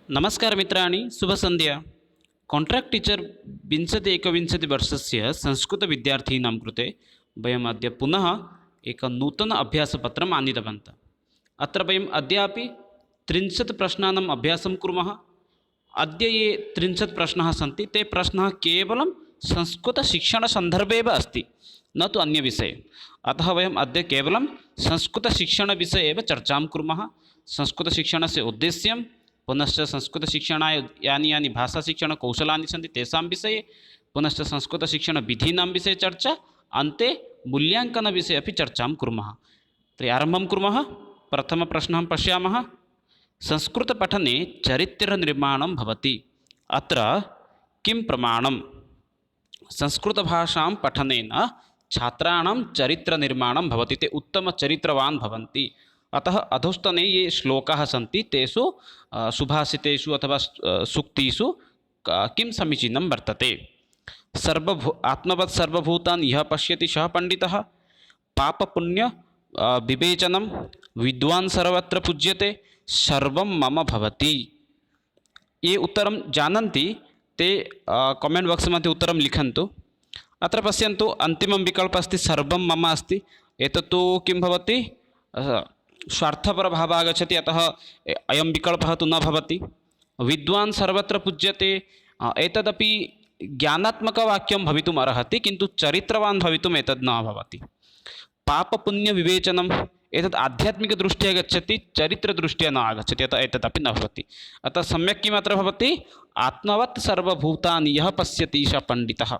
नमस्कार मित्राणि शुभसन्ध्या। Contract teacher 20-21 संस्कृतविद्यार्थीनां कृते वयम् अद्य पुनः एकं नूतन अभ्यासपत्रम् आनीतवन्तः। अत्र वयम् अद्यापि 30 प्रश्नानाम् अभ्यासं कुर्मः। अद्य ये 30 प्रश्नाः सन्ति ते प्रश्नाः केवलं संस्कृतशिक्षणसन्दर्भे एव अस्ति, न तु अन्यविषये। अतः वयम् अद्य केवलं संस्कृतशिक्षणविषये एव चर्चां कुर्मः। संस्कृतशिक्षणस्य उद्देश्यं, पुनश्च संस्कृतशिक्षणाय यानि यानि भाषाशिक्षणकौशलानि सन्ति तेषां विषये, पुनश्च संस्कृतशिक्षणविधीनां विषये चर्चा, अन्ते मूल्याङ्कनविषये अपि चर्चां कुर्मः। तर्हि आरम्भं कुर्मः। प्रथमप्रश्नः पश्यामः। संस्कृतपठने चरित्रनिर्माणं भवति, अत्र किं प्रमाणं? संस्कृतभाषां पठनेन छात्राणां चरित्रनिर्माणं भवति, ते उत्तमचरित्रवान् भवन्ति। अतः अधोस्तने ये श्लोकाः सन्ति तेषु सुभाषितेषु अथवा सूक्तिषु किं समीचीनं वर्तते? आत्मवत् सर्वभूतानि यः पश्यति सः पण्डितः, पापपुण्य विवेचनं, विद्वान् सर्वत्र पूज्यते, सर्वं मम भवति। ये उत्तरं जानन्ति ते कमेण्ट् बाक्स् मध्ये उत्तरं लिखन्तु। अत्र पश्यन्तु, अन्तिमं विकल्पः अस्ति सर्वं मम अस्ति। एतत्तु किं भवति? स्वार्थपरभावः आगच्छति, अतः अयं विकल्पः तु न भवति। विद्वान् सर्वत्र पूज्यते, एतदपि ज्ञानात्मकवाक्यं भवितुम् अर्हति, किन्तु चरित्रवान् भवितुम् एतद् न भवति। पापपुण्यविवेचनम्, एतद् आध्यात्मिकदृष्ट्या गच्छति, चरित्रदृष्ट्या न आगच्छति, अतः एतदपि न भवति। अतः सम्यक् किम् अत्र भवति? आत्मवत् सर्वभूतानि यः पश्यति सः पण्डितः।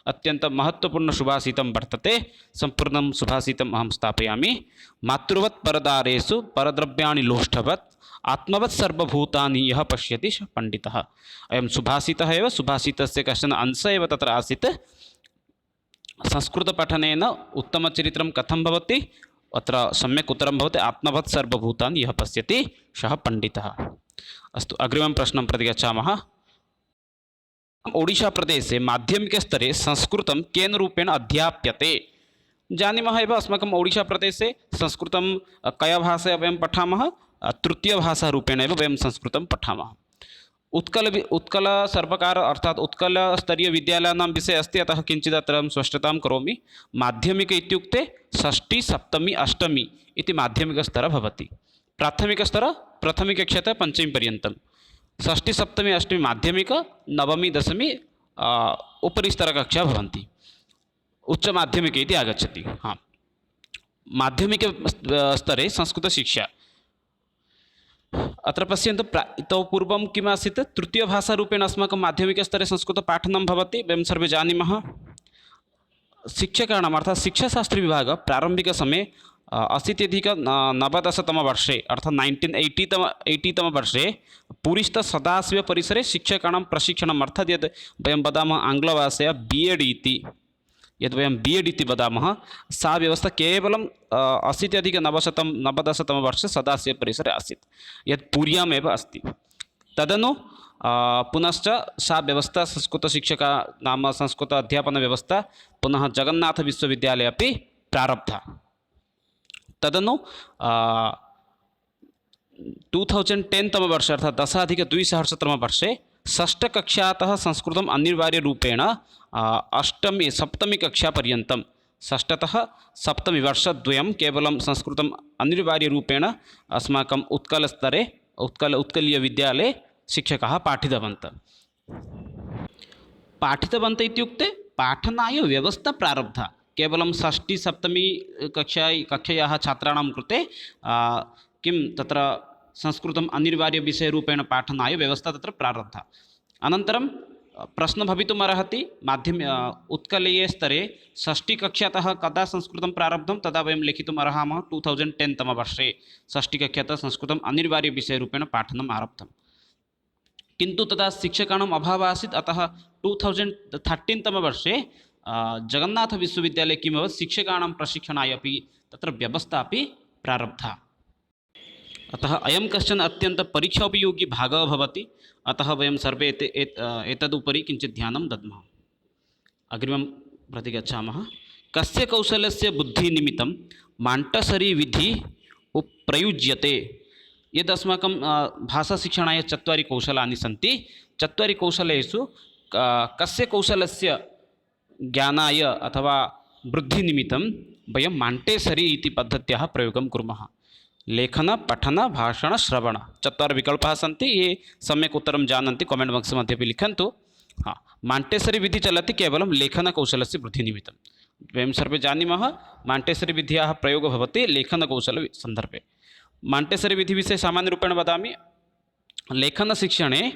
अत्यन्तं महत्त्वपूर्णसुभाषितं वर्तते। सम्पूर्णं सुभाषितम् अहं स्थापयामि। मातृवत् परदारेषु परद्रव्याणि लोष्ठवत्, आत्मवत् सर्वभूतानि यः पश्यति सः पण्डितः। अयं सुभाषितः एव, सुभाषितस्य कश्चन अंशः एव तत्र आसीत्। संस्कृतपठनेन उत्तमचरित्रं कथं भवति? अत्र सम्यक् उत्तरं भवति, आत्मवत् सर्वभूतानि यः पश्यति सः पण्डितः। अस्तु, अग्रिमं प्रश्नं प्रति गच्छामः। ओडिशाप्रदेशे माध्यमिकस्तरे संस्कृतं केन रूपेण अध्याप्यते? जानीमः एव, अस्माकम् ओडिशाप्रदेशे संस्कृतं कया भाषया वयं पठामः? तृतीयभाषारूपेण एव वयं संस्कृतं पठामः। उत्कलसर्वकार अर्थात् उत्कलस्तरीयविद्यालयानां विषये अस्ति, अतः किञ्चित् अत्र स्पष्टतां करोमि। माध्यमिक इत्युक्ते षष्ठी, सप्तमी, अष्टमी इति माध्यमिकस्तरः भवति। प्राथमिकस्तरः प्रथमकक्षातः पञ्चमी पर्यन्तं, षष्ठी, सप्तमी, अष्टमी माध्यमिक, नवमी, दशमी उपरिस्तरकक्षा भवन्ति। उच्चमाध्यमिक इति आगच्छति। हाँ, माध्यमिकस्तरे संस्कृतशिक्षा। अत्र पश्यन्तु, इतः पूर्वं किम् आसीत्? तृतीयभाषारूपेण अस्माकं माध्यमिकस्तरे संस्कृतपाठनं भवति, वयं सर्वे जानीमः। शिक्षकाणाम् अर्थात् शिक्षाशास्त्रिविभागः प्रारम्भिकसमये 80-90-तमवर्षे अर्थात् 1980-तमवर्षे पुरीस्थसदाशिवपरिसरे शिक्षकाणां प्रशिक्षणम्, अर्थात् यद् वयं वदामः आङ्ग्लभाषया BEd इति, यद् वयं BEd इति वदामः, सा व्यवस्था केवलं 80-90-तमवर्षे सदाशिवपरिसरे आसीत्, यत् पुर्याम् एव अस्ति। तदनु पुनश्च सा व्यवस्था, संस्कृतशिक्षका नाम संस्कृत अध्यापनव्यवस्था पुनः जगन्नाथविश्वविद्यालये अपि प्रारब्धा। तदनु 2010-तमवर्षे अर्थात् 10-2000-तमवर्षे षष्ठकक्षातः संस्कृतम् अनिवार्यरूपेण सप्तमीकक्षापर्यन्तं, षष्ठतः सप्तमी वर्षद्वयं केवलं संस्कृतम् अनिवार्यरूपेण अस्माकम् उत्कलस्तरे उत्कलीयविद्यालये शिक्षकाः पाठितवन्तः। इत्युक्ते पाठनाय व्यवस्था प्रारब्धा। केवलं षष्ठी, सप्तमी कक्षायाः छात्राणां कृते किं तत्र संस्कृतम् अनिवार्यविषयरूपेण पाठनाय व्यवस्था तत्र प्रारब्धा। अनन्तरं प्रश्नः भवितुम् अर्हति, उत्कलीयस्तरे षष्ठीकक्षातः कदा संस्कृतं प्रारब्धं? तदा वयं लेखितुम् अर्हामः 2010-तमवर्षे षष्ठीकक्षातः संस्कृतम् अनिवार्यविषयरूपेण पाठनम् आरब्धं। किन्तु तदा शिक्षकाणाम् अभावः आसीत्, अतः 2013-तमवर्षे जगन्नाथविश्वविद्यालये किम् अभवत्? शिक्षकाणां प्रशिक्षणाय अपि तत्र व्यवस्था अपि प्रारब्धा। अतः अयं कश्चन अत्यन्तपरीक्षोपयोगी भागः भवति, अतः वयं सर्वे एतदुपरि किञ्चित् ध्यानं दद्मः। अग्रिमं प्रति गच्छामः। कस्य कौशलस्य बुद्धिनिमित्तं माण्टेसरी विधिः प्रयुज्यते? यद् अस्माकं भाषाशिक्षणाय चत्वारि कौशलानि सन्ति, चत्वारि कौशलेषु कस्य कौशलस्य ज्ञानाय अथवा वृद्धिनिमित्तं वयं माण्टेसरी इति पद्धत्याः प्रयोगं कुर्मः। लेखन, पठन, भाषण, श्रवण, चत्वारः विकल्पाः सन्ति। ये सम्यक् उत्तरं जानन्ति कामेण्ट् बाक्स् मध्ये अपि लिखन्तु। हाँ, माण्टेसरी विधिः चलति केवलं लेखनकौशलस्य वृद्धिनिमित्तं। वयं सर्वे जानीमः माण्टेसरी विध्याः प्रयोगः भवति लेखनकौशलसन्दर्भे। माण्टेसरी विधिविषये सामान्यरूपेण वदामि। लेखनशिक्षणे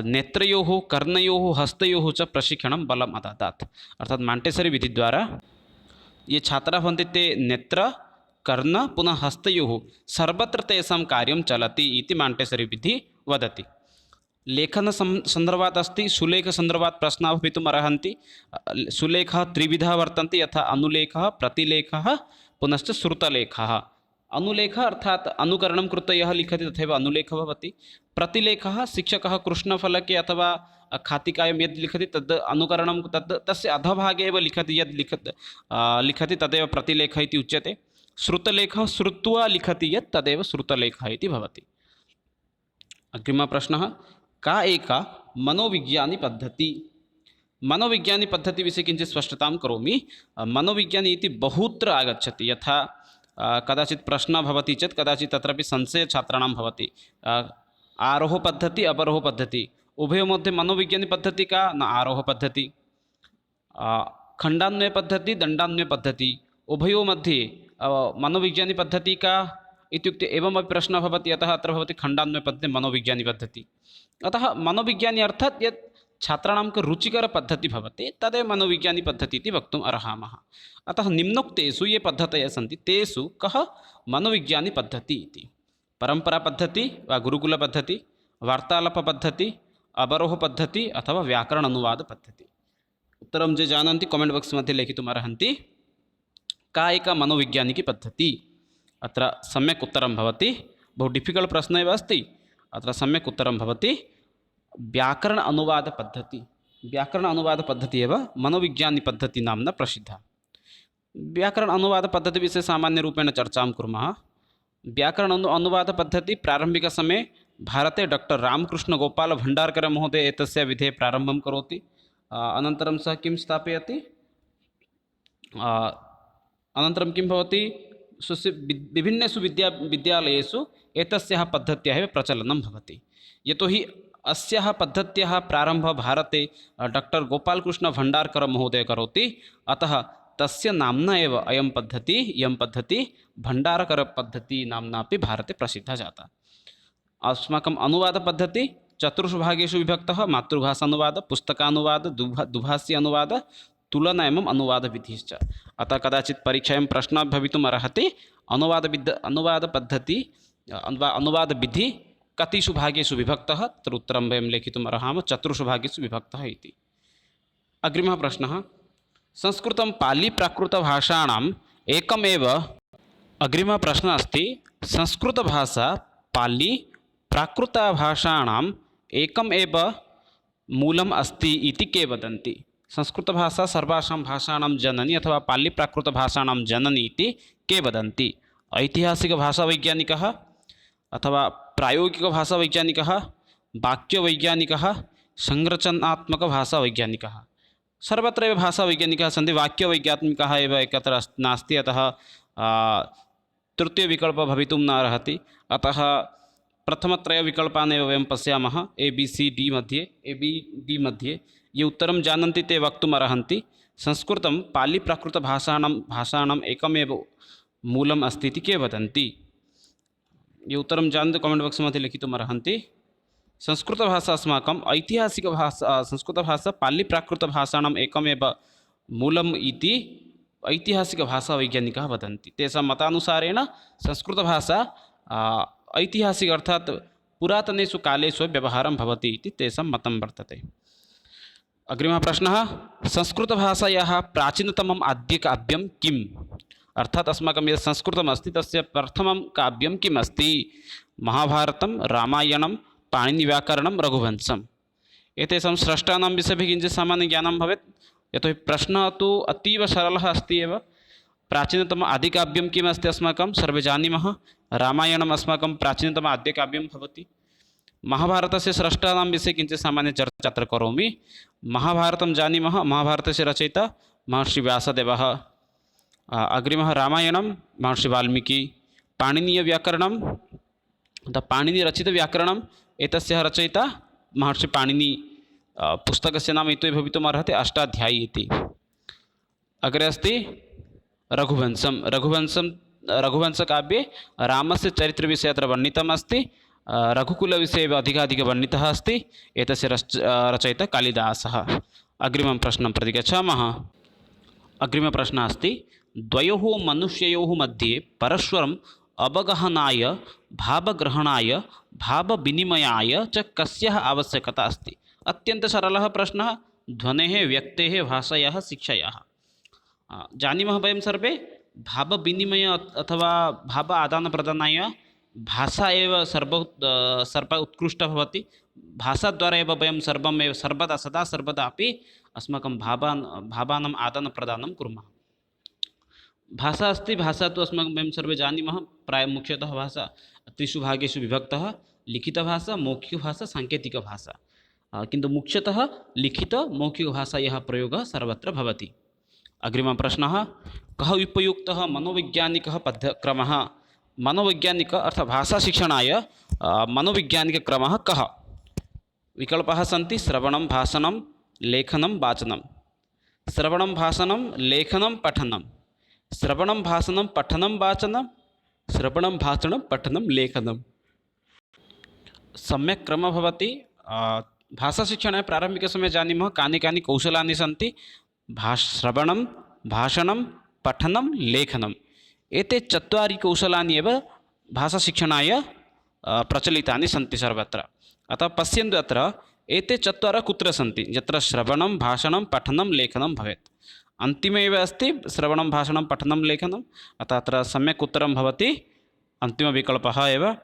नेत्रयोः, कर्णयोः, हस्तयोः च प्रशिक्षणं बलम् अददात्। अर्थात् माण्टेसरी विधिद्वारा ये छात्राः भवन्ति ते नेत्र, कर्ण, पुनः हस्तयोः सर्वत्र तेषां कार्यं चलति इति माण्टेसरी विधिः वदति। लेखनसन्दर्भात् अस्ति, सुलेखसन्दर्भात् प्रश्नाः भवितुम् अर्हन्ति। सुलेखः त्रिविधः वर्तन्ते, यथा अनुलेखः, प्रतिलेखः, पुनश्च श्रुतलेखः। अनुलेखः अर्थात् अनुकरणं कृत्वा यः लिखति तथैव अनुलेखः भवति। प्रतिलेखः शिक्षकः कृष्णफलके अथवा खातिकायां यद् लिखति तद् अनुकरणं तस्य अधोभागे एव लिखति यद् लिखति तदेव प्रतिलेखः इति उच्यते। श्रुतलेखः श्रुत्वा लिखति यत् तदेव श्रुतलेखः इति भवति। अग्रिमः प्रश्नः, का एका मनोविज्ञानी पद्धति? मनोविज्ञानी पद्धतिविषये किञ्चित् स्पष्टतां करोमि। मनोविज्ञानी इति बहुत्र आगच्छति। यथा कदाचित् प्रश्नः भवति चेत् कदाचित् तत्रापि संशयः छात्राणां भवति। आरोहपद्धति, अवरोहपद्धति, उभयोर्मध्ये मनोविज्ञानी का न आरोहपद्धति। खण्डान्वयपद्धति, दण्डान्वयपद्धति, उभयोः मध्ये मनोविज्ञानी पद्धति का इत्युक्ते एवमपि प्रश्नः भवति। अतः अत्र भवति खण्डान्वयपद्धतिः, मनोविज्ञानी पद्धति। अतः मनोविज्ञानी अर्थात् यत् छात्राणां रुचिकरपद्धतिः भवति तदेव मनोविज्ञानी पद्धतिः इति वक्तुम् अर्हामः। अतः निम्नोक्तेषु ये पद्धतयः सन्ति तेषु कः मनोविज्ञानी पद्धतिः इति? परम्परापद्धतिः वा गुरुकुलपद्धतिः, वार्तालापपद्धतिः, अवरोहपद्धतिः अथवा व्याकरण अनुवादपद्धतिः? उत्तरं ये जानन्ति कामेण्ट् बाक्स् मध्ये लेखितुम् अर्हन्ति। का एका मनोविज्ञानिकी पद्धतिः? अत्र सम्यक् उत्तरं भवति। बहु डिफिकल्ट् प्रश्नः एव अस्ति। अत्र सम्यक् उत्तरं भवति व्याकरण अनुवादपद्धतिः। व्याकरण अनुवादपद्धतिः एव मनोविज्ञानी पद्धतिः नाम्ना प्रसिद्धा। व्याकरण अनुवादपद्धतिविषये सामान्यरूपेण चर्चां कुर्मः। व्याकरण अनुवादपद्धतिः प्रारम्भिकसमये भारते डॉक्टर रामकृष्णगोपाल भण्डारकर महोदय एतस्य विधेः प्रारम्भं करोति। अनन्तरं सः किं स्थापयति? अनन्तरं किं भवति? स्वस्य विभिन्नेषु विद्यालयेषु एतस्याः पद्धत्याः एव प्रचलनं भवति। यतोहि अस्याः पद्धत्याः प्रारम्भः भारते डॉक्टर गोपालकृष्ण भण्डारकर महोदय करोति। अतः तस्य नाम्ना एव इयं पद्धतिः भण्डारकर पद्धतिः नाम्ना अपि भारते प्रसिद्धा जाता। अस्माकम् अनुवादपद्धतिः चतुर्षु भागेषु विभक्तः। मातृभाषानुवादः, पुस्तकानुवादः, दुभाषी अनुवादः, तुलना एवं अनुवादविधिश्च। अतः कदाचित् परीक्षायां प्रश्नः भवितुम् अर्हति अनुवादपद्धतिः वा अनुवादविधिः कतिषु भागेषु विभक्तः? तत्र उत्तरं वयं लेखितुम् अर्हामः चतुर्षु भागेषु विभक्तः इति। अग्रिमः प्रश्नः, संस्कृतं पालिप्राकृतभाषाणाम् एकमेव। अग्रिमः प्रश्नः अस्ति, संस्कृतभाषा पालिप्राकृतभाषाणाम् एकमेव मूलम् अस्ति इति के वदन्ति? संस्कृतभाषा सर्वासां भाषाणां जननी अथवा पालिप्राकृतभाषाणां जननी इति के वदन्ति? ऐतिहासिकभाषावैज्ञानिकः अथवा प्रायोगिकभाषावैज्ञानिकः, वाक्यवैज्ञानिकः, संरचनात्मकभाषावैज्ञानिकः? सर्वत्र एव भाषावैज्ञानिकाः सन्ति। वाक्यवैज्ञानिकः एव एकत्र नास्ति। अतः तृतीयविकल्पः भवितुं न अर्हति। अतः प्रथमत्रयविकल्पान् एव वयं पश्यामः। ABCD मध्ये ये उत्तरं जानन्ति ते वक्तुम् अर्हन्ति। संस्कृतं पालिप्राकृतभाषाणाम् एकमेव मूलम् अस्ति इति के वदन्ति? ये उत्तरं जानन्ति कामेण्ट् बाक्स् मध्ये लिखितुम् अर्हन्ति। संस्कृतभाषा अस्माकम् ऐतिहासिकभाषा। संस्कृतभाषा पालिप्राकृतभाषाणाम् एकमेव मूलम् इति ऐतिहासिकभाषावैज्ञानिकाः वदन्ति। तेषां मतानुसारेण संस्कृतभाषा ऐतिहासिक अर्थात् पुरातनेषु कालेषु व्यवहारं भवति इति तेषां मतं वर्तते। अग्रिमः प्रश्नः, संस्कृतभाषायाः प्राचीनतमम् आद्यकाव्यं किम्? अर्थात् अस्माकं यत् संस्कृतम् अस्ति तस्य प्रथमं काव्यं किम् अस्ति? महाभारतं, रामायणं, पाणिनिव्याकरणं, रघुवंशम्? एतेषां स्रष्टानां विषये किञ्चित् सामान्यज्ञानं भवेत्। यतोहि प्रश्नः तु अतीव सरलः अस्ति एव। प्राचीनतम आदिकाव्यं किमस्ति अस्माकं सर्वे जानीमः रामायणम् अस्माकं प्राचीनतम आद्यकाव्यं भवति। महाभारतस्य स्रष्टानां विषये किञ्चित् सामान्य चर्चा अत्र करोमि। महाभारतं जानीमः, महाभारतस्य रचयिता महर्षिव्यासदेवः। अग्रिमः रामायणं महर्षिवाल्मीकि। पाणिनीयव्याकरणं पाणिनिरचितव्याकरणम् एतस्य रचयिता महर्षिपाणिनि। पुस्तकस्य नाम इतोपि भवितुम् अर्हति अष्टाध्यायी इति। अग्रे अस्ति रघुवंशकाव्ये रामस्य चरित्रविषये अत्र वर्णितम् अस्ति। रघुकुलविषये एव अधिकाधिकः वर्णितः अस्ति। एतस्य रचयिता कालिदासः। अग्रिमं प्रश्नं प्रति गच्छामः। अग्रिमप्रश्नः अस्ति द्वयोः मनुष्ययोः मध्ये परस्परम् अवगहनाय भावग्रहणाय भावविनिमयाय च कस्याः आवश्यकता अस्ति। अत्यन्तसरलः प्रश्नः। ध्वनेः, व्यक्तेः, भाषायाः, शिक्षायाः। जानीमः वयं सर्वे भावविनिमय अथवा भाव आदानप्रदानाय भाषा एव सर्व उत्कृष्टा भवति। भाषाद्वारा एव वयं सर्वमेव सर्वदा सदा सर्वदा अपि अस्माकं भावानाम् आदानप्रदानं कुर्मः। भाषा अस्ति, भाषा तु अस्माकं वयं सर्वे जानीमः प्रायः मुख्यतः भाषा त्रिषु भागेषु विभक्तः। लिखितभाषा, मौखिकभाषा, साङ्केतिकभाषा। किन्तु मुख्यतः लिखितमौखिकभाषायाः प्रयोगः सर्वत्र भवति। अग्रिमः प्रश्नः कः उपयुक्तः मनोवैज्ञानिकः क्रमः। मनोवैज्ञानिक अर्थात् भाषाशिक्षणाय मनोवैज्ञानिकक्रमः कः। विकल्पाः सन्ति श्रवणं, भाषणं, लेखनं, वाचनं। श्रवणं, भाषणं, लेखनं, पठनं। श्रवणं, भाषणं, पठनं, वाचनं। श्रवणं, भाषणं, पठनं, लेखनं। सम्यक् क्रमः भवति। भाषाशिक्षणे प्रारम्भिकसमये जानीमः कानि कौशलानि सन्ति। श्रवणं, भाषणं, पठनं, लेखनम्। एते चत्वारि कौशलानि एव भाषाशिक्षणाय प्रचलितानि सन्ति सर्वत्र। अतः पश्यन्तु अत्र एते चत्वारः कुत्र सन्ति। यत्र श्रवणं, भाषणं, पठनं, लेखनं भवेत्। अन्तिमे एव अस्ति श्रवणं, भाषणं, पठनं, लेखनम्। अतः अत्र सम्यक् उत्तरं भवति अन्तिमविकल्पः एव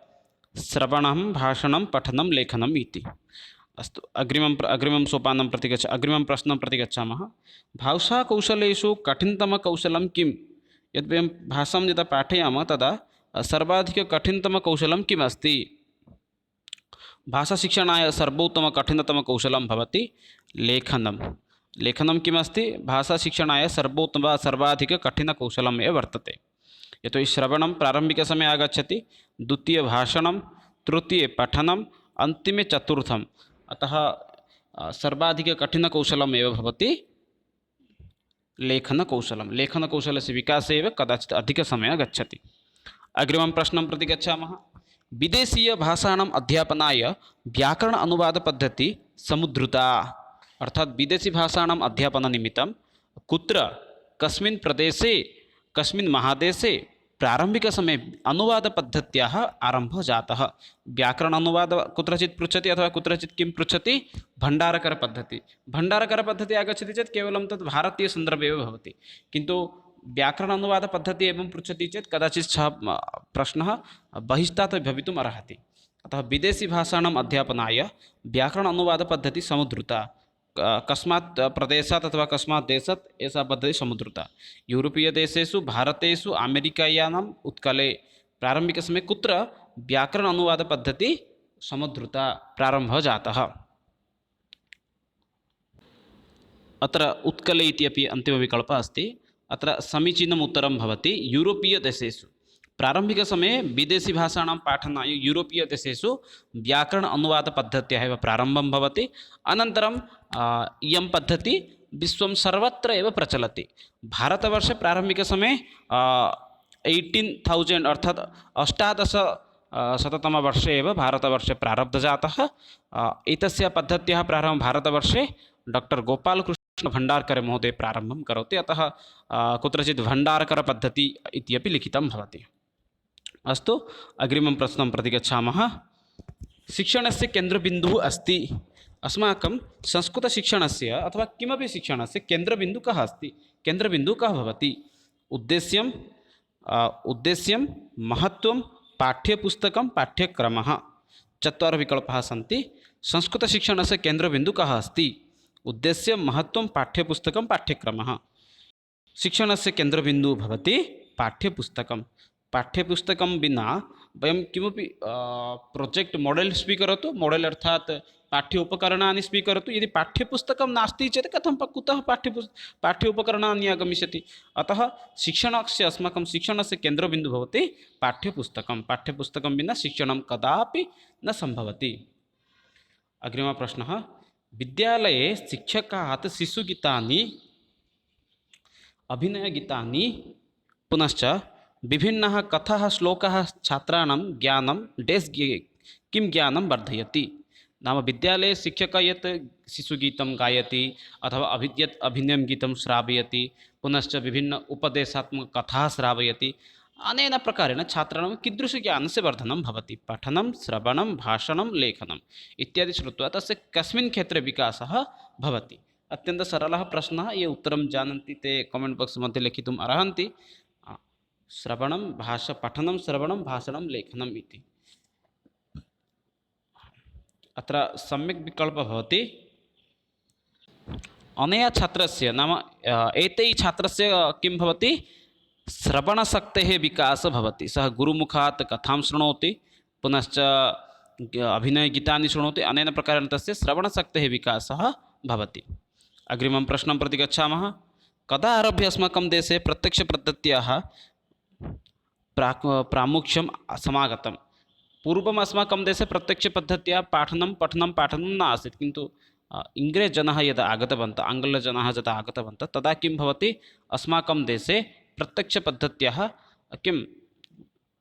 श्रवणं, भाषणं, पठनं, लेखनम् इति। अस्तु, अग्रिमं सोपानं प्रति अग्रिमं प्रश्नं प्रति गच्छामः। भाषाकौशलेषु कठिनतमकौशलं किम्। यद् वयं भाषां यदा पाठयामः तदा सर्वाधिककठिनतमकौशलं किम् अस्ति। भाषाशिक्षणाय सर्वोत्तमकठिनतमकौशलं भवति लेखनं। लेखनं किम् अस्ति। भाषाशिक्षणाय सर्वाधिककठिनकौशलम् एव वर्तते। यतोहि श्रवणं प्रारम्भिकसमये आगच्छति, द्वितीय भाषणं, तृतीये पठनम्, अन्तिमे चतुर्थम्। अतः सर्वाधिककठिनकौशलम् एव भवति लेखनकौशलं। लेखनकौशलस्य विकासे एव कदाचित् अधिकसमयः गच्छति। अग्रिमं प्रश्नं प्रति गच्छामः। विदेशीयभाषाणाम् अध्यापनाय व्याकरण अनुवादपद्धतिः समुद्धृता। अर्थात् विदेशीभाषाणाम् अध्यापननिमित्तं कुत्र, कस्मिन् प्रदेशे, कस्मिन् महादेशे प्रारम्भिकसमये अनुवादपद्धत्याः आरम्भः जातः। व्याकरण अनुवाद कुत्रचित् पृच्छति अथवा कुत्रचित् किं पृच्छति, भण्डारकरपद्धतिः। भण्डारकरपद्धतिः आगच्छति चेत् केवलं तत् भारतीयसन्दर्भे एव भवति। किन्तु व्याकरण अनुवादपद्धतिः एवं पृच्छति चेत् कदाचित् सः प्रश्नः बहिस्तात् भवितुम् अर्हति। अतः विदेशीभाषाणाम् अध्यापनाय व्याकरण अनुवादपद्धतिः समुद्धृता। कस्मात् प्रदेशात् अथवा कस्मात् देशात् एषा पद्धतिः समुद्धृता। यूरोपीयदेशेषु, भारतेषु, अमेरिकायाम् उत्कले प्रारम्भिकसमये कुत्र व्याकरण अनुवादपद्धतिः समुद्धृता, प्रारम्भः जातः। अत्र उत्कले इति अपि अन्तिमविकल्पः अस्ति। अत्र समीचीनम् उत्तरं भवति यूरोपीयदेशेषु। प्रारम्भिकसमये विदेशीभाषाणां पाठनाय यूरोपीयदेशेषु व्याकरण अनुवादपद्धत्याः एव प्रारम्भं भवति। अनन्तरं इयं पद्धतिः विश्वं सर्वत्र एव प्रचलति। भारतवर्षे प्रारम्भिकसमये 18,000 अर्थात् 1800 एव भारतवर्षे प्रारब्धजातः। एतस्य पद्धत्याः प्रारम्भं भारतवर्षे डॉक्टर गोपालकृष्ण भण्डारकर महोदय प्रारम्भं करोति। अतः कुत्रचित् भण्डारकरपद्धतिः इत्यपि लिखितं भवति। अस्तु, अग्रिमं प्रश्नं प्रति गच्छामः। शिक्षणस्य केन्द्रबिन्दुः अस्ति। अस्माकं संस्कृतशिक्षणस्य अथवा किमपि शिक्षणस्य केन्द्रबिन्दुः कः अस्ति। केन्द्रबिन्दुः कः भवति। उद्देश्यं, महत्त्वं, पाठ्यपुस्तकं, पाठ्यक्रमः। चत्वारः विकल्पाः सन्ति। संस्कृतशिक्षणस्य केन्द्रबिन्दुः कः अस्ति। उद्देश्यं, महत्त्वं, पाठ्यपुस्तकं, पाठ्यक्रमः। शिक्षणस्य केन्द्रबिन्दुः भवति पाठ्यपुस्तकं। पाठ्यपुस्तकं विना वयं किमपि प्रोजेक्ट् मोडेल् स्वीकरोतु, मोडेल् अर्थात् पाठ्य उपकरणानि स्वीकरोतु, यदि पाठ्यपुस्तकं नास्ति चेत् कथं कुतः पाठ्य उपकरणानि आगमिष्यति। अतः शिक्षणस्य अस्माकं शिक्षणस्य केन्द्रबिन्दुः भवति पाठ्यपुस्तकं। पाठ्यपुस्तकं विना शिक्षणं कदापि न सम्भवति। अग्रिमः प्रश्नः, विद्यालये शिक्षकात् शिशुगीतानि, अभिनयगीतानि, पुनश्च विभिन्नः कथाः श्लोकाः छात्राणां ज्ञानं किं ज्ञानं वर्धयति। नाम विद्यालये शिक्षकः यत् शिशुगीतं गायति अथवा यत् अभिनयं गीतं श्रावयति, पुनश्च विभिन्न उपदेशात्मककथाः श्रावयति, अनेन प्रकारेण छात्राणां कीदृशज्ञानस्य वर्धनं भवति। पठनं, श्रवणं, भाषणं, लेखनम् इत्यादि श्रुत्वा तस्य कस्मिन् क्षेत्रे विकासः भवति। अत्यन्तः सरलः प्रश्नः। ये उत्तरं जानन्ति ते कमेण्ट् बाक्स् मध्ये लिखितुम् अर्हन्ति। पठनं, श्रवणं, भाषणं, लेखनम् इति। अत्र सम्यक् विकल्पः भवति अनया छात्रस्य, नाम एतैः छात्रस्य किं भवति, श्रवणशक्तेः विकासः भवति। सः गुरुमुखात् कथां शृणोति, पुनश्च अभिनयगीतानि शृणोति, अनेन प्रकारेण तस्य श्रवणशक्तेः विकासः भवति। अग्रिमं प्रश्नं प्रति गच्छामः। कदा आरभ्य अस्माकं देशे प्रत्यक्षपद्धत्याः प्रामुख्यं समागतं। पूर्वम् अस्माकं देशे प्रत्यक्षपद्धत्या पाठनं न आसीत्, किन्तु इंग्रेज जनाः यदा आगतवन्तः, आङ्ग्लजनाः यदा आगतवन्तः, तदा किं भवति, अस्माकं देशे प्रत्यक्षपद्धत्याः किं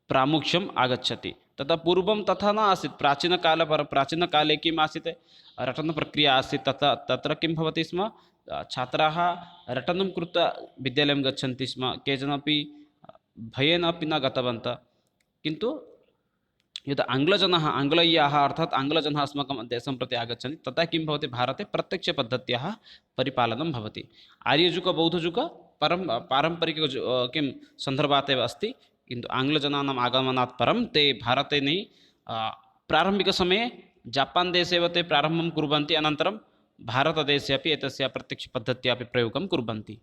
प्रामुख्यम् आगच्छति। तदा पूर्वं तथा न आसीत्। प्राचीनकाले किम् आसीत्, रटनप्रक्रिया आसीत्। तत्र किं भवति स्म, छात्राः रटनं कृत्वा विद्यालयं गच्छन्ति स्म, केचन अपि भयेन अपि न गतवन्तः। किन्तु यदा आङ्ग्लय्याः अर्थात् आङ्ग्लजनाः अस्माकं देशं प्रति आगच्छन्ति, तदा किं भवति, भारते प्रत्यक्षपद्धत्याः परिपालनं भवति। आर्यजुग बौद्धजुग पारम्परिक किं सन्दर्भात् एव अस्ति, किन्तु आङ्ग्लजनानाम् आगमनात् परं ते भारते नै प्रारम्भिकसमये जापान् देशे एव ते प्रारम्भं कुर्वन्ति, अनन्तरं भारतदेशे अपि एतस्य प्रत्यक्षपद्धत्याः अपि प्रयोगं कुर्वन्ति।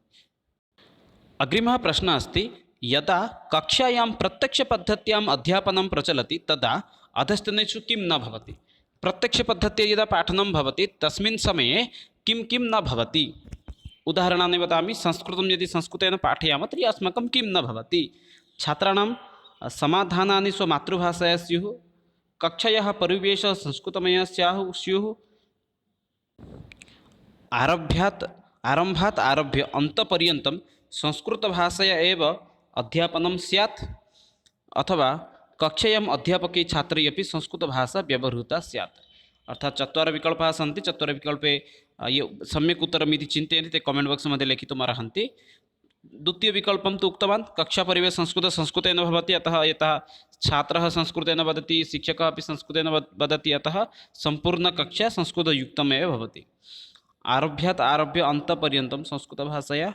अग्रिमः प्रश्नः अस्ति, यदा कक्षायां प्रत्यक्षपद्धत्याम् अध्यापनं प्रचलति तदा अधस्तनेषु किं न भवति। प्रत्यक्षपद्धत्या यदा पाठनं भवति तस्मिन् समये किं किं न भवति। उदाहरणानि वदामि। संस्कृतं यदि संस्कृतेन पाठयामः तर्हि अस्माकं किं न भवति। छात्राणां समाधानानि स्वमातृभाषया स्युः, कक्षायाः परिवेशः संस्कृतमयः स्युः, आरम्भात् आरभ्य अन्तपर्यन्तं संस्कृतभाषया एव अध्यापनं स्यात्, अथवा कक्षायाम् अध्यापके छात्रै अपि संस्कृतभाषा व्यवहृता स्यात्। अर्थात् चत्वारः विकल्पाः सन्ति। चत्वारः विकल्पे ये सम्यक् उत्तरम् इति चिन्तयन्ति ते कमेण्ट् बाक्स् मध्ये लिखितुम् अर्हन्ति। द्वितीयविकल्पं तु उक्तवान्, कक्षापरिवेशः संस्कृतेन भवति, अतः यतः छात्रः संस्कृतेन वदति, शिक्षकः अपि संस्कृतेन वदति, अतः सम्पूर्णकक्षा संस्कृतयुक्तमेव भवति। आरभ्यात् आरभ्य अन्तपर्यन्तं संस्कृतभाषया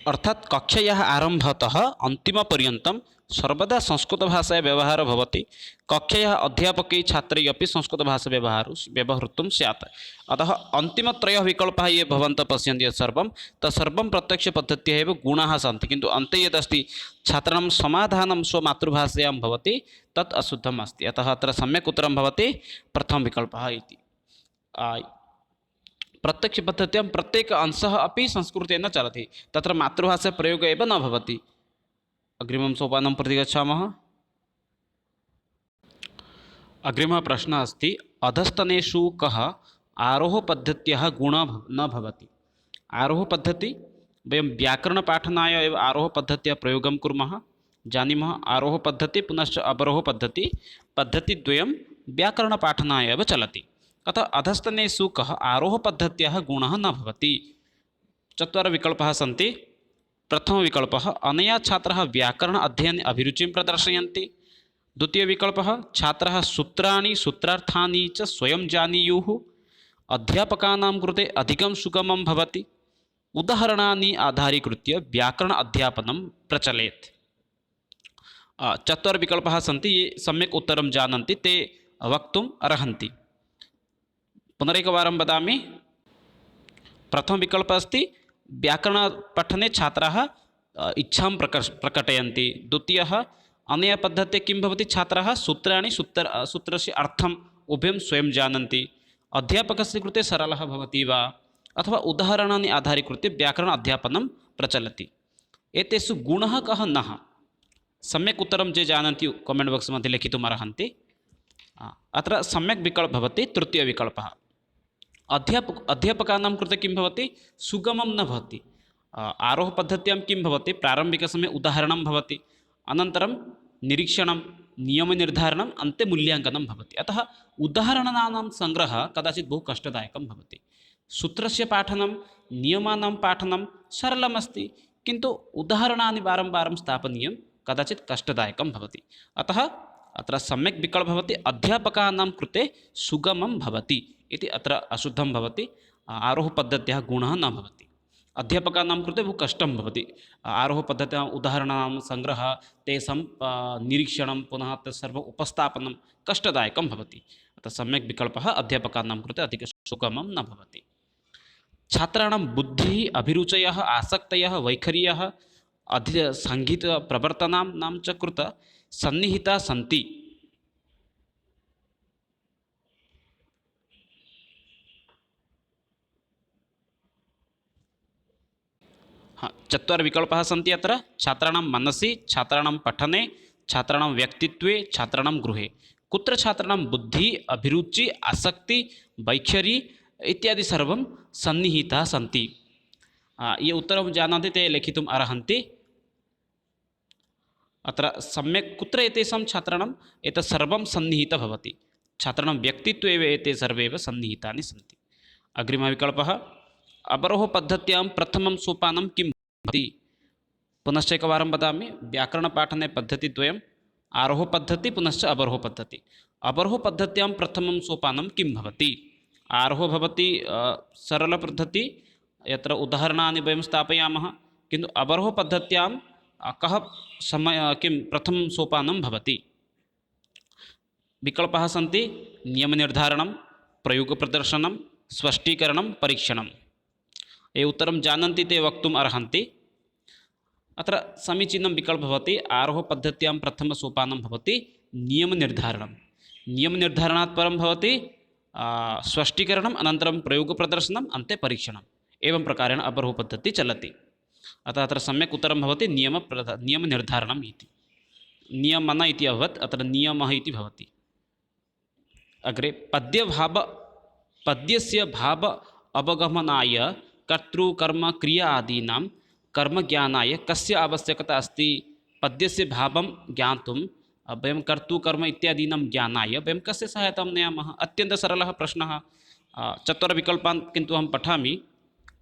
अर्थात् कक्षायाः आरम्भतः अन्तिमपर्यन्तं सर्वदा संस्कृतभाषायाः व्यवहारः भवति। कक्षायाः अध्यापकै छात्रै अपि संस्कृतभाषा व्यवहृतुं स्यात्। अतः अन्तिमत्रयः विकल्पाः ये भवन्तः पश्यन्ति यत् तत्सर्वं प्रत्यक्षपद्धत्याः एव गुणाः सन्ति, किन्तु अन्ते यदस्ति छात्राणां समाधानं स्वमातृभाषायां भवति तत् अशुद्धम् अस्ति। अतः अत्र सम्यक् उत्तरं भवति प्रथमः विकल्पः इति। प्रत्यक्षपद्धत्यां प्रत्येक अंशः अपि संस्कृतेन चलति, तत्र मातृभाषा प्रयोगः एव न भवति। अग्रिमं सोपानं प्रति गच्छामः। अग्रिमः प्रश्नः अस्ति, अधस्तनेषु कः आरोहपद्धत्याः गुणः न भवति। आरोहपद्धति वयं व्याकरणपाठनाय एव आरोहपद्धत्याः प्रयोगं कुर्मः, जानीमः। आरोहपद्धति पुनश्च अवरोहपद्धति, पद्धतिद्वयं व्याकरणपाठनाय एव चलति। अतः अधस्तनेषु कः आरोहपद्धत्याः गुणः न भवति। चत्वारः विकल्पाः सन्ति। प्रथमविकल्पः, अनया छात्राः व्याकरण अध्ययने अभिरुचिं प्रदर्शयन्ति। द्वितीयविकल्पः, छात्राः सूत्राणि सूत्रार्थानि च स्वयं जानीयुः। अध्यापकानां कृते अधिकं सुगमं भवति। उदाहरणानि आधारीकृत्य व्याकरण अध्यापनं प्रचलेत्। चत्वारः विकल्पाः सन्ति। ये सम्यक् उत्तरं जानन्ति ते वक्तुम् अर्हन्ति। पुनरेकवारं वदामि। प्रथमविकल्पः अस्ति व्याकरणपठने छात्राः इच्छां प्रकटयन्ति। द्वितीयः अनया पद्धत्या किं भवति, छात्राः सूत्रस्य अर्थम् उभयं स्वयं जानन्ति। अध्यापकस्य कृते सरलः भवति वा अथवा उदाहरणानि आधारीकृत्य व्याकरण अध्यापनं प्रचलति। एतेषु गुणः कः नः, सम्यक् उत्तरं ये जानन्ति कामेण्ट् बाक्स् मध्ये लिखितुम् अर्हन्ति। अत्र सम्यक् विकल्पः भवति तृतीयविकल्पः। अध्यापकानां कृते किं भवति, सुगमं न भवति। आरोहपद्धत्यां किं भवति, प्रारम्भिकसमये उदाहरणं भवति, अनन्तरं निरीक्षणं, नियमनिर्धारणम्, अन्ते मूल्याङ्कनं भवति। अतः उदाहरणानां सङ्ग्रहः कदाचित् बहु कष्टदायकं भवति। सूत्रस्य पाठनं, नियमानां पाठनं सरलमस्ति, किन्तु उदाहरणानि वारं वारं स्थापनीयं, कदाचित् कष्टदायकं भवति। अतः अत्र सम्यक् विकल्पः भवति अध्यापकानां कृते सुगमं भवति इति। अत्र अशुद्धं भवति, आरोहपद्धत्याः गुणः न भवति। अध्यापकानां कृते बहु कष्टं भवति, आरोहपद्धत्याः उदाहरणानां सङ्ग्रहः, तेषां निरीक्षणं, पुनः तत्सर्वम् उपस्थापनं कष्टदायकं भवति। अतः सम्यक् विकल्पः अध्यापकानां कृते अधिकं सुगमं न भवति। छात्राणां बुद्धिः, अभिरुचयः, आसक्तयः, वैखर्यः सङ्गीतप्रवर्तनानां च कृते सन्निहिताः सन्ति। चत्वारः विकल्पाः सन्ति अत्र। छात्राणां मनसि, छात्राणां पठने, छात्राणां व्यक्तित्वे, छात्राणां गृहे। कुत्र छात्राणां बुद्धिः, अभिरुचि, आसक्ति, वैखरी इत्यादि सर्वं सन्निहिताः सन्ति। ये उत्तरं जानन्ति ते लिखितुम् अर्हन्ति। अत्र सम्यक् कुत्र एतेषां छात्राणाम् एतत् सर्वं सन्निहितं भवति, छात्राणां व्यक्तित्वे एव एते सर्वे एव सन्निहितानि सन्ति। अग्रिमः विकल्पः, अवरोहपद्धत्यां प्रथमं सोपानं किं भवति। पुनश्च एकवारं वदामि, व्याकरणपाठने पद्धतिद्वयम्, आरोहपद्धतिः पुनश्च अवरोहपद्धतिः। अवरोहपद्धत्यां प्रथमं सोपानं किं भवति। आरोहः भवति सरलपद्धतिः, यत्र उदाहरणानि वयं स्थापयामः, किन्तु अवरोहपद्धत्यां कः किं प्रथमं सोपानं भवति। विकल्पाः सन्ति नियमनिर्धारणं, प्रयोगप्रदर्शनं, स्पष्टीकरणं, परीक्षणं। ये उत्तरं जानन्ति ते वक्तुम् अर्हन्ति। अत्र समीचीनं विकल्पः भवति, आरोहपद्धत्यां प्रथमसोपानं भवति नियमनिर्धारणं। नियमनिर्धारणात् परं भवति स्पष्टीकरणम्, अनन्तरं प्रयोगप्रदर्शनम्, अन्ते परीक्षणम्। एवं प्रकारेण अवरोहपद्धतिः चलति। अतः अत्र सम्यक् उत्तरं भवति नियमनिर्धारणम् इति। नियमन इति अभवत्, अत्र नियमः इति भवति। अग्रे पद्यस्य भाव अवगमनाय कर्तृकर्मक्रिया आदीनां कर्मज्ञानाय कस्य आवश्यकता अस्ति। पद्यस्य भावं ज्ञातुं वयं कर्तृकर्म इत्यादीनां ज्ञानाय वयं कस्य सहायतां नयामः। अत्यन्तः सरलः प्रश्नः। चत्वारविकल्पान् किन्तु अहं पठामि।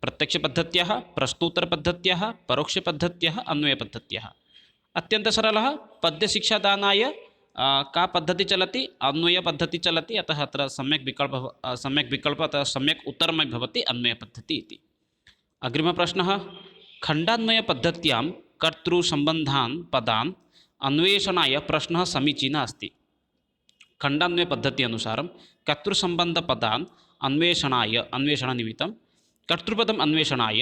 प्रत्यक्षपद्धत्याः, प्रश्नोत्तरपद्धत्याः, परोक्षपद्धत्याः, अन्वयपद्धत्याः। अत्यन्तः सरलः। पद्यशिक्षादानाय का पद्धतिः चलति, अन्वयपद्धतिः चलति। अतः अत्र सम्यक् विकल्पः अतः सम्यक् उत्तरमपि भवति अन्वयपद्धतिः इति। अग्रिमः प्रश्नः, खण्डान्वयपद्धत्यां कर्तृसम्बन्धान् पदान् अन्वेषणाय प्रश्नः समीचीनः अस्ति। खण्डान्वयपद्धति अनुसारं कर्तृसम्बन्धपदान् अन्वेषणनिमित्तं कर्तृपदम् अन्वेषणाय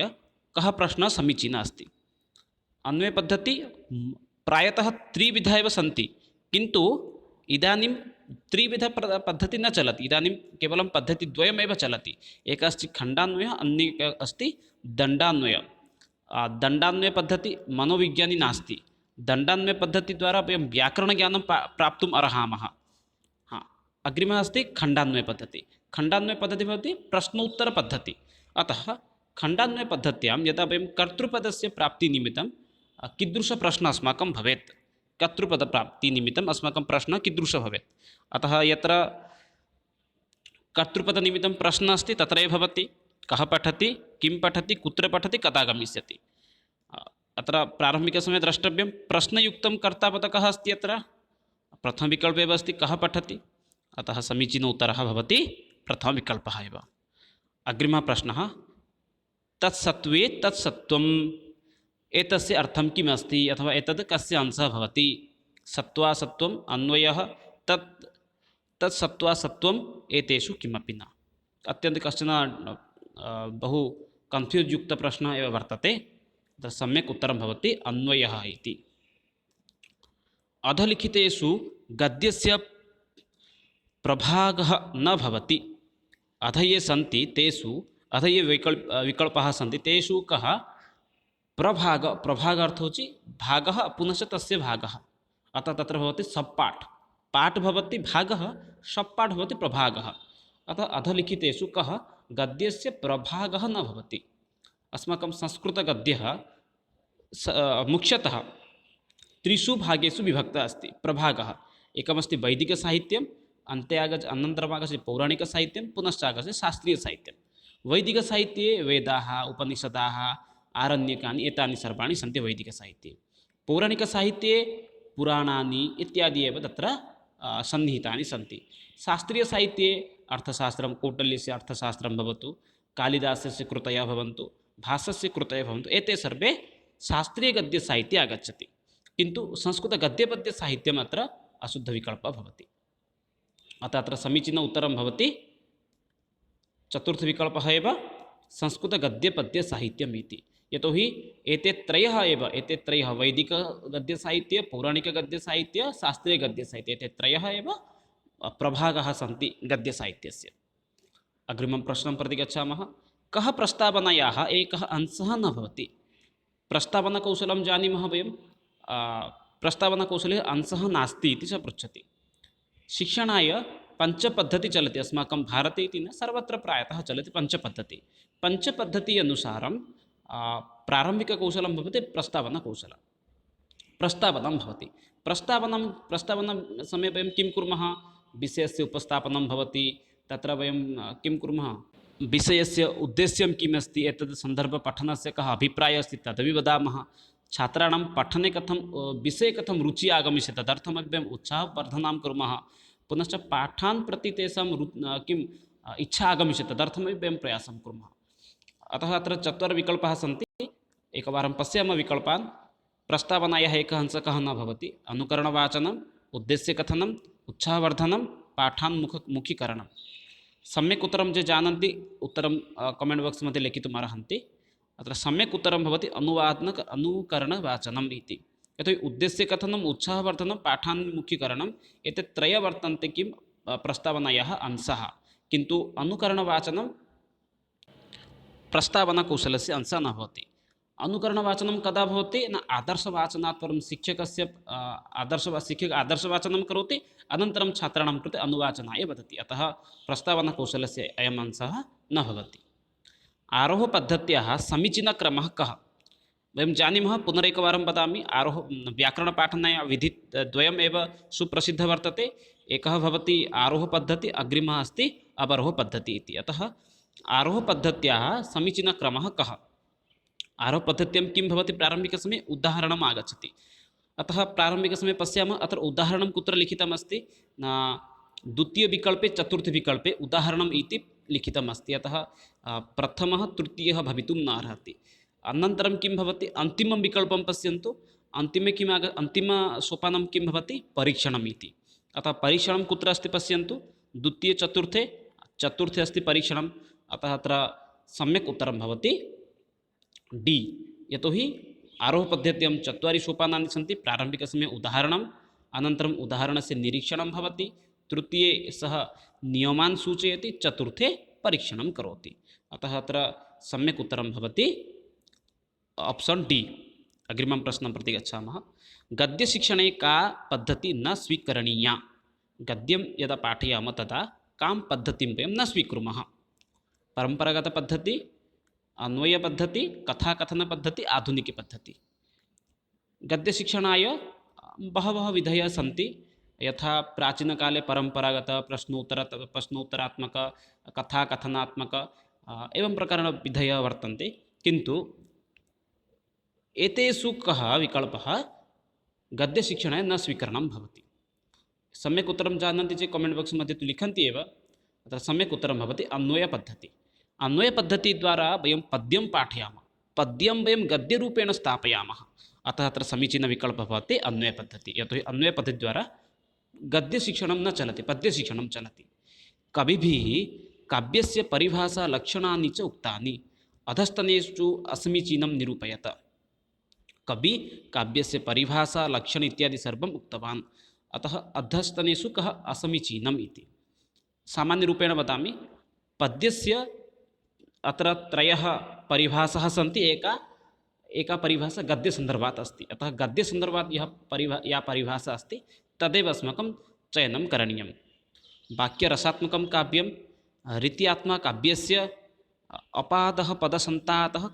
कः प्रश्नः समीचीनः अस्ति। अन्वयपद्धति प्रायतः त्रिविधा एव सन्ति, किन्तु इदानीं त्रिविधपद्धतिः न चलति। इदानीं केवलं पद्धतिद्वयमेव चलति। एकः अस्ति खण्डान्वयः, अन्यः अस्ति दण्डान्वयः। दण्डान्वयपद्धतिः मनोविज्ञानी नास्ति। दण्डान्वयपद्धतिद्वारा वयं व्याकरणज्ञानं प्राप्तुम् अर्हामः। अग्रिमः अस्ति खण्डान्वयपद्धतिः। खण्डान्वयपद्धतिः भवति प्रश्नोत्तरपद्धतिः। अतः खण्डान्वयपद्धत्यां यदा वयं कर्तृपदस्य प्राप्तिनिमित्तं कीदृशप्रश्नः अस्माकं भवेत्, कर्तृपदप्राप्तिनिमित्तम् अस्माकं प्रश्नः कीदृशः भवेत्। अतः यत्र कर्तृपदनिमित्तं प्रश्नः अस्ति तत्रैव भवति कः पठति, किं पठति, कुत्र पठति, कदा गमिष्यति। अत्र प्रारम्भिकसमये द्रष्टव्यं प्रश्नयुक्तं कर्तापदः कः अस्ति। अत्र प्रथमविकल्पे एव अस्ति कः पठति। अतः समीचीन उत्तरः भवति प्रथमविकल्पः एव। अग्रिमः प्रश्नः, तत्सत्त्वे तत्सत्त्वम् एतस्य अर्थं किम् अस्ति, अथवा एतद् कस्य अंशः भवति। सत्त्वासत्त्वम्, अन्वयः, तत्सत्त्वासत्त्वम् एतेषु किमपि न। अत्यन्तं कश्चन बहु कन्फ्यूस् युक्तप्रश्नः एव वर्तते, तत्र सम्यक् उत्तरं भवति अन्वयः इति। अधलिखितेषु गद्यस्य प्रभागः न भवति। अध ये सन्ति तेषु, अध ये विकल्पाः सन्ति तेषु कः प्रभाग, प्रभाग अर्थः होचि भागः पुनश्च तस्य भागः, अतः तत्र भवति सप्पाठ्, पाठ् भवति भागः, सप्पाठ् भवति प्रभागः। अतः अधलिखितेषु कः गद्यस्य प्रभागः न भवति। अस्माकं संस्कृतगद्यः मुख्यतः त्रिषु भागेषु विभक्तः अस्ति। प्रभागः एकमस्ति वैदिकसाहित्यम्, अनन्तरम् आगच्छति पौराणिकसाहित्यं, पुनश्च आगच्छति शास्त्रीयसाहित्यं। वैदिकसाहित्ये वेदाः, उपनिषदाः, आरण्यकानि एतानि सर्वाणि सन्ति वैदिकसाहित्ये। पौराणिकसाहित्ये पुराणानि इत्यादि एव तत्र सन्निहितानि सन्ति। शास्त्रीयसाहित्ये अर्थशास्त्रं, कौटिल्यस्य अर्थशास्त्रं भवतु, कालिदासस्य कृतयः भवन्तु, भासस्य कृतयः भवन्तु, एते सर्वे शास्त्रीयगद्यसाहित्ये आगच्छति। किन्तु संस्कृतगद्यपद्यसाहित्यम् अत्र अशुद्धविकल्पः भवति। अतः अत्र समीचीनम् उत्तरं भवति चतुर्थविकल्पः एव संस्कृतगद्यपद्यसाहित्यम् इति। यतोहि एते त्रयः एव, एते त्रयः वैदिकगद्यसाहित्ये, पौराणिकगद्यसाहित्ये, शास्त्रीयगद्यसाहित्ये, एते त्रयः एव प्रभागाः सन्ति गद्यसाहित्यस्य। अग्रिमं प्रश्नं प्रति गच्छामः। कः प्रस्तावनायाः एकः अंशः न भवति? प्रस्तावनाकौशलं जानीमः वयं। प्रस्तावनाकौशले अंशः नास्ति इति च पृच्छति। शिक्षणाय पञ्चपद्धतिः चलति अस्माकं भारते इति न, सर्वत्र प्रायतः चलति पञ्चपद्धतिः। पञ्चपद्धतिः अनुसारं प्रारम्भिककौशलं भवति प्रस्तावनाकौशलं। प्रस्तावनं भवति। प्रस्तावना समये वयं किं कुर्मः? विषयस्य उपस्थापनं भवति। तत्र वयं किं कुर्मः? विषयस्य उद्देश्यं किम् अस्ति, एतद् सन्दर्भपठनस्य कः अभिप्रायः अस्ति तदपि वदामः। छात्राणां पठने कथं विषये कथं रुचिः आगमिष्यति तदर्थमपि वयम् उत्साहवर्धनं कुर्मः। पुनश्च पाठान् प्रति तेषां किम् इच्छा आगमिष्यति तदर्थमपि वयं प्रयासं कुर्मः। अतः अत्र चत्वारः सन्ति। एकवारं पश्यामः विकल्पान्। प्रस्तावनायाः एकः अंशः कः न भवति? अनुकरणवाचनम्, उद्देश्यकथनम्, उत्साहवर्धनं, पाठान्मुखीकरणं। सम्यक् उत्तरं ये जानन्ति उत्तरं कमेण्ट् बाक्स् मध्ये लिखितुम् अर्हन्ति। अत्र सम्यक् उत्तरं भवति अनुकरणवाचनम् इति। यतोहि उद्देश्यकथनम्, उत्साहवर्धनं, पाठान्मुखीकरणम्, एते त्रयः वर्तन्ते किं प्रस्तावनायाः अंशः। किन्तु अनुकरणवाचनं प्रस्तावनाकौशलस्य अंशः न भवति। अनुकरणवाचनं कदा भवति? न आदर्शवाचनात् परं शिक्षकस्य शिक्षकः आदर्शवाचनं करोति, अनन्तरं छात्राणां कृते अनुवाचनाय वदति। अतः प्रस्तावनाकौशलस्य अयम् अंशः न भवति। आरोहपद्धत्याः समीचीनक्रमः कः? वयं जानीमः, पुनरेकवारं वदामि। व्याकरणपाठनाय विधिद्वयम् एव सुप्रसिद्धः वर्तते। एकः भवति आरोहपद्धतिः, अग्रिमः अस्ति अवरोहपद्धतिः इति। अतः आरोहपद्धत्याः समीचीनक्रमः कः? आरोहपद्धत्यां किं भवति? प्रारम्भिकसमये उदाहरणम् आगच्छति। अतः प्रारम्भिकसमये पश्यामः, अत्र उदाहरणं कुत्र लिखितमस्ति? द्वितीयविकल्पे, चतुर्थविकल्पे उदाहरणम् इति लिखितम् अस्ति। अतः प्रथमः तृतीयः भवितुं न अर्हति। अनन्तरं किं भवति? अन्तिमं विकल्पं पश्यन्तु। अन्तिमसोपानं किं भवति? परीक्षणम् इति। अतः परीक्षणं कुत्र अस्ति पश्यन्तु। द्वितीये, चतुर्थे अस्ति परीक्षणम्। अतः अत्र सम्यक् उत्तरं भवति डी। यतोहि आरोहपद्धत्यां चत्वारि सोपानानि सन्ति। प्रारम्भिकसमये उदाहरणम्, अनन्तरम् उदाहरणस्य निरीक्षणं भवति, तृतीये सः नियमान् सूचयति, चतुर्थे परीक्षणं करोति। अतः अत्र सम्यक् उत्तरं भवति आप्शन् डी। अग्रिमं प्रश्नं प्रति गच्छामः। गद्यशिक्षणे का पद्धतिः न स्वीकरणीया? गद्यं यदा पाठयामः तदा कां पद्धतिं वयं न स्वीकुर्मः? परम्परागतपद्धतिः, अन्वयपद्धतिः, कथाकथनपद्धतिः, आधुनिकीपद्धतिः। गद्यशिक्षणाय बहवः विधयः सन्ति। यथा प्राचीनकाले परम्परागत, प्रश्नोत्तरात्मक, कथाकथनात्मक, एवं प्रकारेण विधयः वर्तन्ते। किन्तु एतेषु कः विकल्पः गद्यशिक्षणे न स्वीकरणं भवति? सम्यक् उत्तरं जानन्ति चेत् कमेण्ट् बाक्स् मध्ये तु लिखन्ति एव। अत्र सम्यक् उत्तरं भवति अन्वयपद्धतिः। अन्वयपद्धतिद्वारा वयं पद्यं पाठयामः, पद्यं वयं गद्यरूपेण स्थापयामः। अतः अत्र समीचीनविकल्पः भवति अन्वयपद्धतिः। यतोहि अन्वयपद्धतिद्वारा गद्यशिक्षणं न चलति, पद्यशिक्षणं चलति। कविभिः काव्यस्य परिभाषा लक्षणानि च उक्तानि। अधस्तनेषु असमीचीनं निरूपयत। कवि काव्यस्य परिभाषा लक्षण इत्यादि सर्वम् उक्तवान्। अतः अधस्तनेषु कः असमीचीनम् इति। सामान्यरूपेण वदामि, पद्यस्य अत्र त्रयः परिभाषाः सन्ति। एका परिभाषा गद्यसन्दर्भात् अस्ति। अतः गद्यसन्दर्भात् या परिभाषा अस्ति तदेव अस्माकं चयनं करणीयं। वाक्यरसात्मकं काव्यं रीत्यात्मा काव्यस्य अपादः पदसन्तातः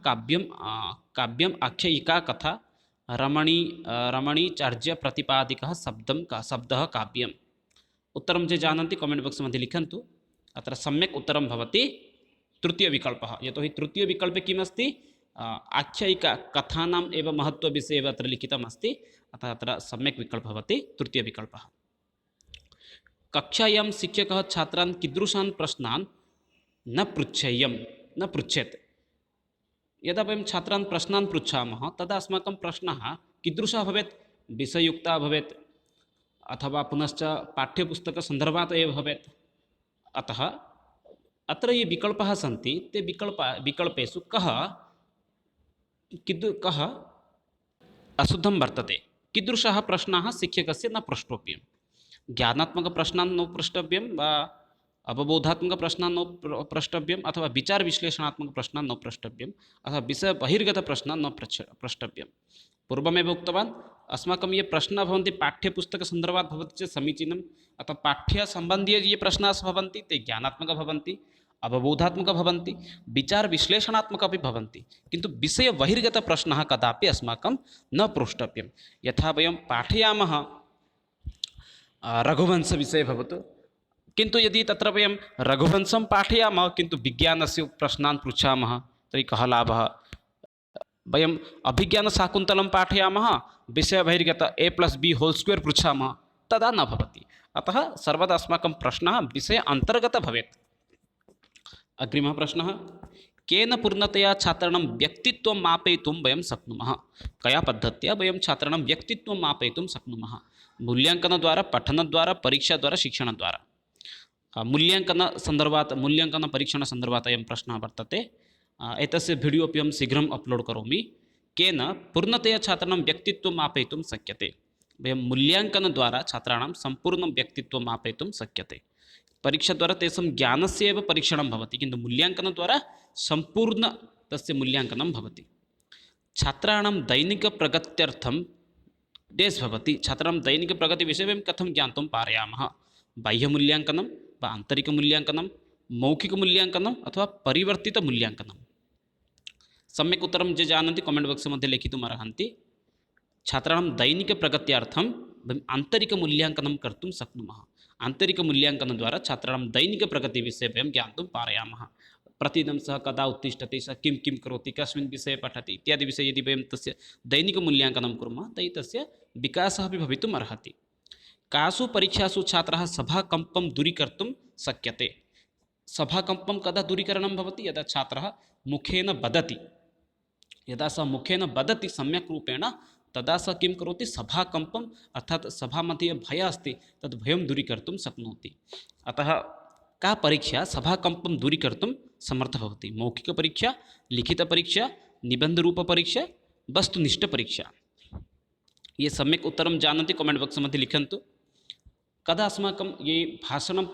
काव्यम् आख्यायिका कथा रमणीचार्य प्रतिपादिकः शब्दः काव्यम्। उत्तरं ये जानन्ति कमेण्ट् बाक्स् मध्ये लिखन्तु। अत्र सम्यक् उत्तरं भवति तृतीयविकल्पः। यतोहि तृतीयविकल्पे किमस्ति, आख्यायिका कथानाम् एव महत्त्वविषये एव अत्र लिखितमस्ति। अतः अत्र सम्यक् विकल्पः भवति तृतीयविकल्पः। कक्षायां शिक्षकः छात्रान् कीदृशान् प्रश्नान् न पृच्छेत्। यदा वयं छात्रान् प्रश्नान् पृच्छामः तदा अस्माकं प्रश्नः कीदृशः भवेत्, विषययुक्तः भवेत् अथवा पुनश्च पाठ्यपुस्तकसन्दर्भात् एव भवेत्। अतः अत्र ये विकल्पाः सन्ति ते विकल्पेषु कः अशुद्धं वर्तते। कीदृशाः प्रश्नाः शिक्षकस्य न प्रष्टव्यं। ज्ञानात्मकप्रश्नान् न प्रष्टव्यं वा अवबोधात्मकप्रश्नान् न प्रष्टव्यम् अथवा विचारविश्लेषणात्मकप्रश्नान् न प्रष्टव्यम् अथवा विषयबहिर्गतप्रश्नान् न प्रष्टव्यं। पूर्वमेव उक्तवान्, अस्माकं ये प्रश्नाः भवन्ति पाठ्यपुस्तकसन्दर्भात् भवति चेत् समीचीनम्। अतः पाठ्यसम्बन्धीय ये प्रश्नाः भवन्ति ते ज्ञानात्मकः भवन्ति, अवबोधात्मकः भवन्ति, विचारविश्लेषणात्मकः अपि भवन्ति। किन्तु विषयबहिर्गतप्रश्नः कदापि अस्माकं न पृष्टव्यं। यथा वयं पाठयामः रघुवंशविषये भवतु, किन्तु यदि तत्र वयं रघुवंशं पाठयामः किन्तु विज्ञानस्य प्रश्नान् पृच्छामः तर्हि कः लाभः। वयम् अभिज्ञानशाकुन्तलं पाठयामः, विषयबहिर्गत a+b² पृच्छामः, तदा न भवति। अतः सर्वदा अस्माकं प्रश्नः विषय अन्तर्गतः भवेत्। अग्रिमः प्रश्नः, केन पूर्णतया छात्राणां व्यक्तित्वं मापयितुं वयं शक्नुमः। कया पद्धत्या वयं छात्राणां व्यक्तित्वं मापयितुं शक्नुमः। मूल्याङ्कनद्वारा, पठनद्वारा, परीक्षाद्वारा, शिक्षणद्वारा। मूल्याङ्कनपरीक्षणसन्दर्भात् अयं प्रश्नः वर्तते। एतस्य वीडियो अपि अहं शीघ्रम् अप्लोड् करोमि। केन पूर्णतया छात्राणां व्यक्तित्वं मापयितुं शक्यते। वयं मूल्याङ्कनद्वारा छात्राणां सम्पूर्णं व्यक्तित्वं मापयितुं शक्यते। परीक्षाद्वारा तेषां ज्ञानस्य एव परीक्षणं भवति, किन्तु मूल्याङ्कनद्वारा सम्पूर्ण तस्य मूल्याङ्कनं भवति। छात्राणां दैनिकप्रगत्यर्थं डेस् भवति। छात्राणां दैनिकप्रगतिविषये वयं कथं ज्ञातुं पारयामः। बाह्यमूल्याङ्कनं वा आन्तरिकमूल्याङ्कनं, मौखिकमूल्याङ्कनम् अथवा परिवर्तितमूल्याङ्कनं। सम्यक् उत्तरं ये जानन्ति कमेण्ट् बाक्स् मध्ये लिखितुम् अर्हन्ति। छात्राणां दैनिकप्रगत्यार्थं वयम् आन्तरिकमूल्याङ्कनं कर्तुं शक्नुमः। आन्तरिकमूल्याङ्कनद्वारा छात्राणां दैनिकप्रगतिविषये वयं ज्ञातुं पारयामः। प्रतिदिनं सः कदा उत्तिष्ठति, सः किं किं करोति, कस्मिन् विषये पठति इत्यादि विषये यदि वयं तस्य दैनिकमूल्याङ्कनं कुर्मः तर्हि तस्य विकासः अपि भवितुम् अर्हति। कासु परीक्षासु छात्रः सभाकम्पं दूरीकर्तुं शक्यते। सभाकम्पं कदा दूरीकरणं भवति, यदा छात्रः मुखेन वदति। यदा सः मुखेन वदति सम्यक् रूपेण, तदा सः किं करोति, सभाकम्पम् अर्थात् सभामध्ये भयः अस्ति तद् भयं दूरीकर्तुं शक्नोति। अतः का परीक्षा सभाकम्पं दूरीकर्तुं समर्थः भवति। मौखिकपरीक्षा, लिखितपरीक्षा, निबन्धरूपपरीक्षा, वस्तुनिष्ठपरीक्षा। ये सम्यक् उत्तरं जानन्ति कमेण्ट् बाक्स् मध्ये लिखन्तु। कदा अस्माकं ये भाषणं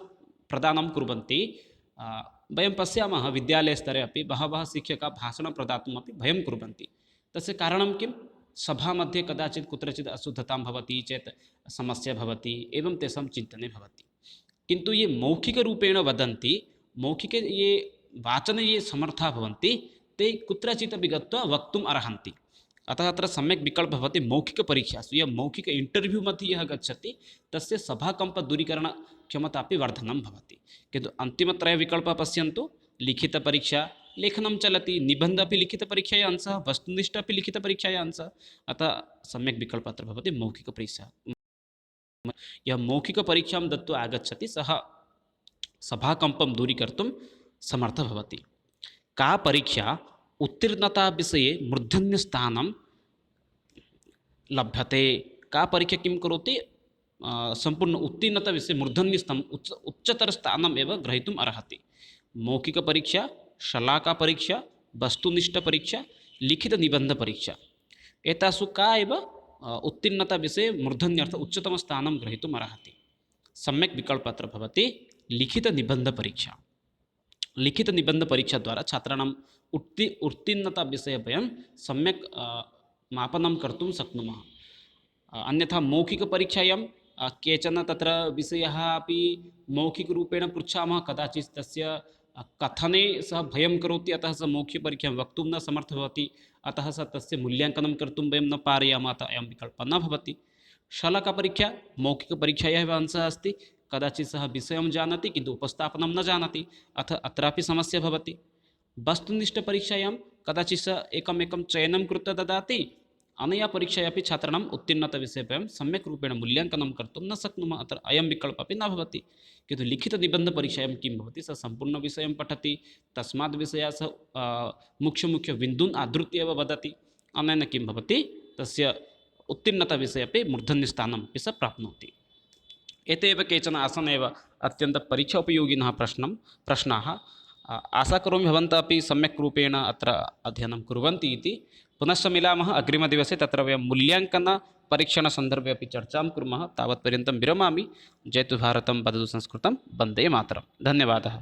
प्रदानं कुर्वन्ति, वयं पश्यामः विद्यालयस्तरे अपि बहवः शिक्षकाः भाषणं प्रदातुम् अपि भयं कुर्वन्ति। तस्य कारणं किं, सभामध्ये कदाचित् कुत्रचित् अशुद्धतां भवति चेत् समस्या भवति, एवं तेषां चिन्तने भवति। किन्तु ये मौखिकरूपेण वदन्ति, मौखिके ये वाचने ये समर्थाः भवन्ति, ते कुत्रचित् अपि गत्वा वक्तुम् अर्हन्ति। अतः अत्र सम्यक् विकल्पः भवति मौखिकपरीक्षासु। यः मौखिक इण्टर्व्यू मध्ये यः गच्छति तस्य सभाकम्पदूरीकरणक्षमता अपि वर्धनं भवति। किन्तु अन्तिमत्रयविकल्पः पश्यन्तु, लिखितपरीक्षा, लेखनं चलति, निबन्धः अपि लिखितपरीक्षायाः अंशः, वस्तुनिष्ठ अपि लिखितपरीक्षायाः अंशः। अतः सम्यक् विकल्पः अत्र भवति मौखिकपरीक्षा। यः मौखिकपरीक्षां दत्वा आगच्छति सः सभाकम्पं दूरीकर्तुं समर्थः भवति। का परीक्षा उत्तीर्णताविषये मूर्धन्यस्थानं लभ्यते। का परीक्षा किं करोति, सम्पूर्ण उत्तीर्णताविषये मूर्धन्यस्थानं उच्चतरस्थानम् एव ग्रहीतुम् अर्हति। मौखिकपरीक्षा, शलाकापरीक्षा, वस्तुनिष्ठपरीक्षा, लिखितनिबन्धपरीक्षा। एतासु का एव उत्तीर्णताविषये मूर्धन्यर्थ उच्चतमस्थानं ग्रहीतुम् अर्हति। सम्यक् विकल्पः अत्र भवति लिखितनिबन्धपरीक्षा। लिखितनिबन्धपरीक्षाद्वारा छात्राणाम् उत्तीर्णताविषये वयं सम्यक् मापनं कर्तुं शक्नुमः। अन्यथा मौखिकपरीक्षायां केचन तत्र विषयाः अपि मौखिकरूपेण पृच्छामः, कदाचित् तस्य कथने सः भयं करोति, अतः सः मौखिकपरीक्षां वक्तुं न समर्थः भवति, अतः सः तस्य मूल्याङ्कनं कर्तुं वयं न पारयामः, अतः अयं विकल्पः न भवति। शलाकापरीक्षा मौखिकपरीक्षायाः एव अंशः अस्ति, कदाचित् सः विषयं जानाति किन्तु उपस्थापनं न जानाति, अतः अत्रापि समस्या भवति। वस्तुनिष्ठपरीक्षायां कदाचित् सः एकमेकं चयनं कृत्वा ददाति, अनया परीक्षया अपि छात्राणाम् उत्तीर्णताविषये वयं सम्यक् रूपेण मूल्याङ्कनं कर्तुं न शक्नुमः, अत्र अयं विकल्पः अपि न भवति। किन्तु लिखितनिबन्धपरीक्षायां किं भवति, सः सम्पूर्णविषयं पठति, तस्मात् विषयात् सः मुख्यमुख्यबिन्दून् आधृत्य एव वदति, अनेन किं भवति, तस्य उत्तीर्णताविषये अपि मूर्धन्यस्थानम् अपि सः प्राप्नोति। एते एव केचन आसन् एव अत्यन्तपरीक्षा उपयोगिनः प्रश्नाः। आशा करोमि भवन्तः अपि सम्यक् रूपेण अत्र अध्ययनं कुर्वन्ति इति। पुनश्च मिलामः अग्रिमदिवसे, तत्र वयं मूल्याङ्कनपरीक्षणसन्दर्भे अपि चर्चां कुर्मः। तावत्पर्यन्तं विरमामि। जयतु भारतं, वदतु संस्कृतं, वन्दे मातरं। धन्यवादः।